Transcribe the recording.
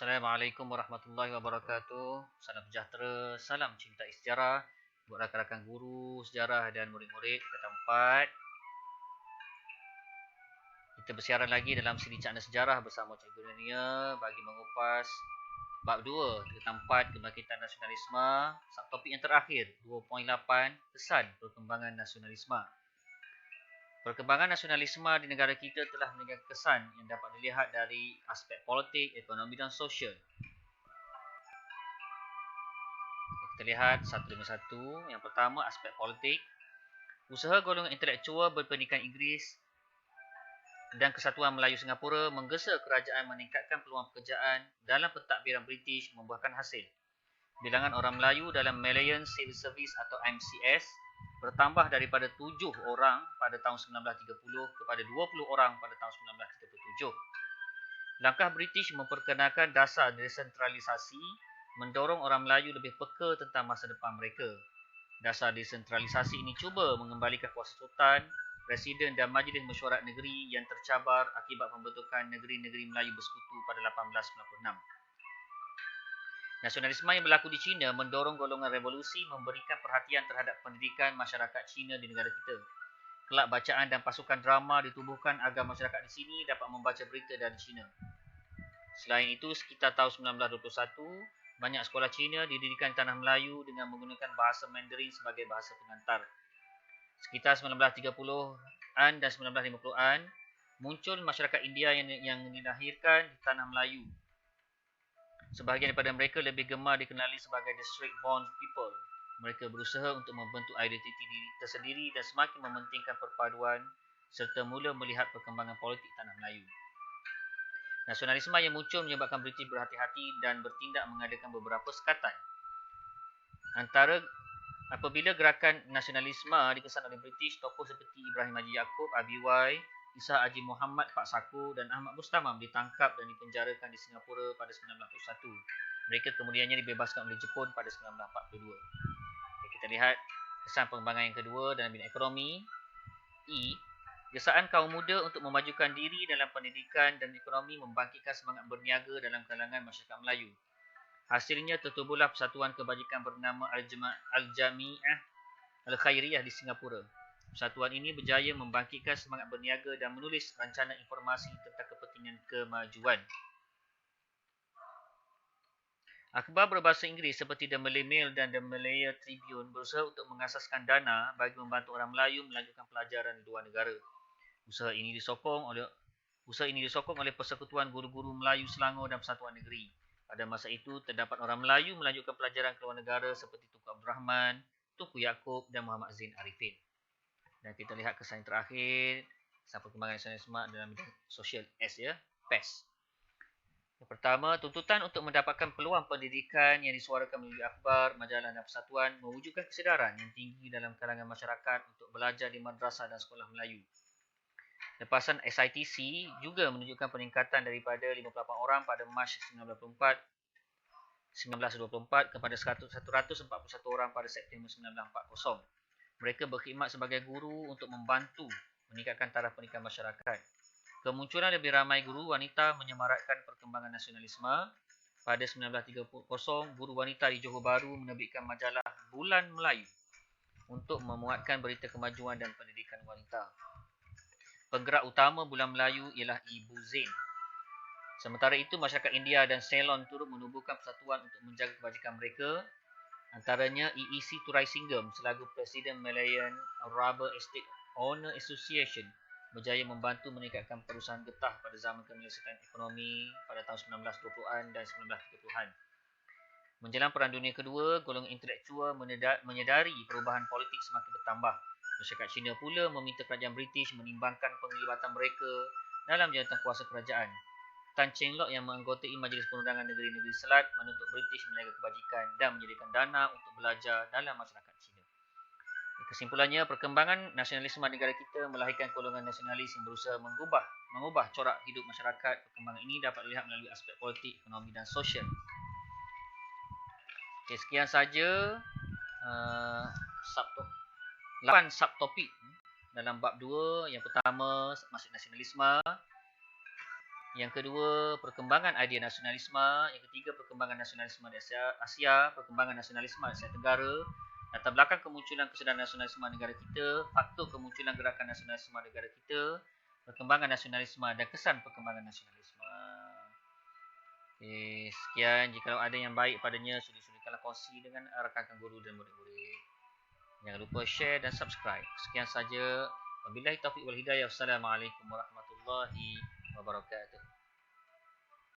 Assalamualaikum warahmatullahi wabarakatuh. Salam sejahtera, salam cinta sejarah buat rakan-rakan guru sejarah dan murid-murid tingkatan 4. Kita bersiaran lagi dalam siri Cakna Sejarah bersama Cikgu Dania bagi mengupas bab 2 tingkatan 4 kebangkitan nasionalisme. Subtopik yang terakhir 2.8 kesan perkembangan nasionalisme. Perkembangan nasionalisme di negara kita telah meninggalkan kesan yang dapat dilihat dari aspek politik, ekonomi dan sosial. Kita lihat satu demi satu. Yang pertama, aspek politik. Usaha golongan intelektual berpendidikan Inggeris dan Kesatuan Melayu Singapura menggesa kerajaan meningkatkan peluang pekerjaan dalam pentadbiran British membuahkan hasil. Bilangan orang Melayu dalam Malayan Civil Service atau MCS bertambah daripada 7 orang pada tahun 1930 kepada 20 orang pada tahun 1937. Langkah British memperkenalkan dasar desentralisasi mendorong orang Melayu lebih peka tentang masa depan mereka. Dasar desentralisasi ini cuba mengembalikan kuasa sultan, presiden dan majlis mesyuarat negeri yang tercabar akibat pembentukan negeri-negeri Melayu Bersekutu pada 1896. Nasionalisme yang berlaku di China mendorong golongan revolusi memberikan perhatian terhadap pendidikan masyarakat China di negara kita. Kelab bacaan dan pasukan drama ditubuhkan agar masyarakat di sini dapat membaca berita dari China. Selain itu, sekitar tahun 1921, banyak sekolah Cina didirikan Tanah Melayu dengan menggunakan bahasa Mandarin sebagai bahasa pengantar. Sekitar 1930-an dan 1950-an, muncul masyarakat India yang dilahirkan di Tanah Melayu. Sebahagian daripada mereka lebih gemar dikenali sebagai the straight-born people. Mereka berusaha untuk membentuk identiti diri tersendiri dan semakin mementingkan perpaduan serta mula melihat perkembangan politik Tanah Melayu. Nasionalisme yang muncul menyebabkan British berhati-hati dan bertindak mengadakan beberapa sekatan. Apabila gerakan nasionalisme dikesan oleh British, tokoh seperti Ibrahim Haji Yaakob, Abi Wai, Isa Haji Muhammad Pak Saku dan Ahmad Mustamam ditangkap dan dipenjarakan di Singapura pada 1941. Mereka kemudiannya dibebaskan oleh Jepun pada 1942. Kita lihat kesan pengembangan yang kedua dalam bidang ekonomi. Gesaan kaum muda untuk memajukan diri dalam pendidikan dan ekonomi membangkitkan semangat berniaga dalam kalangan masyarakat Melayu. Hasilnya tertubuhlah persatuan kebajikan bernama Al-Jami'ah Al-Khairiyah di Singapura. Persatuan ini berjaya membangkitkan semangat berniaga dan menulis rancangan informasi tentang kepentingan kemajuan. Akhbar berbahasa Inggeris seperti The Malay Mail dan The Malaya Tribune berusaha untuk mengasaskan dana bagi membantu orang Melayu melanjutkan pelajaran di luar negara. Usaha ini disokong oleh Persekutuan Guru-Guru Melayu Selangor dan Persatuan Negeri. Pada masa itu, terdapat orang Melayu melanjutkan pelajaran ke luar negara seperti Tunku Abdul Rahman, Tunku Yaakob dan Muhammad Zain Arifin. Dan kita lihat kesan terakhir, kesan perkembangan nasionalisme dalam bidang sosial PES. Yang pertama, tuntutan untuk mendapatkan peluang pendidikan yang disuarakan melalui akhbar, majalah dan persatuan mewujudkan kesedaran yang tinggi dalam kalangan masyarakat untuk belajar di madrasah dan sekolah Melayu. Lepasan SITC juga menunjukkan peningkatan daripada 58 orang pada Mac 1924 kepada 141 orang pada September 1940. Mereka berkhidmat sebagai guru untuk membantu meningkatkan taraf pendidikan masyarakat. Kemunculan lebih ramai guru wanita menyemarakkan perkembangan nasionalisme. Pada 1930, guru wanita di Johor Bahru menerbitkan majalah Bulan Melayu untuk memuatkan berita kemajuan dan pendidikan wanita. Penggerak utama Bulan Melayu ialah Ibu Zain. Sementara itu, masyarakat India dan Ceylon turut menubuhkan persatuan untuk menjaga kebajikan mereka. Antaranya EEC Turai Singham selaku Presiden Malayan Rubber Estate Owner Association berjaya membantu meningkatkan perusahaan getah pada zaman kemerdekaan ekonomi pada tahun 1920-an dan 1930-an. Menjelang Perang Dunia Kedua, golongan intelektual menyedari perubahan politik semakin bertambah. Masyarakat Cina pula meminta kerajaan British menimbangkan penglibatan mereka dalam jawatan kuasa kerajaan. Tan Cheng Lock yang menganggotai Majlis Perundangan Negeri-Negeri Selat menuntut British menjaga kebajikan dan menyediakan dana untuk belajar dalam masyarakat Cina. Kesimpulannya, perkembangan nasionalisme negara kita melahirkan golongan nasionalis yang berusaha mengubah corak hidup masyarakat. Perkembangan ini dapat dilihat melalui aspek politik, ekonomi dan sosial. Sekian saja 8 subtopik dalam bab 2. Yang pertama, masuk nasionalisme. Yang kedua, perkembangan idea nasionalisme. Yang ketiga, perkembangan nasionalisme di Asia, perkembangan nasionalisme di Asia Tenggara, latar belakang kemunculan kesedaran nasionalisme negara kita, faktor kemunculan gerakan nasionalisme negara kita, perkembangan nasionalisme dan kesan perkembangan nasionalisme. Okay, sekian. Jika ada yang baik padanya, sudi-sudikanlah kongsi dengan rakan-rakan guru dan murid-murid. Jangan lupa share dan subscribe. Sekian saja. Wabillahi taufiq wal hidayah. Wassalamualaikum warahmatullahi wabarakatuh.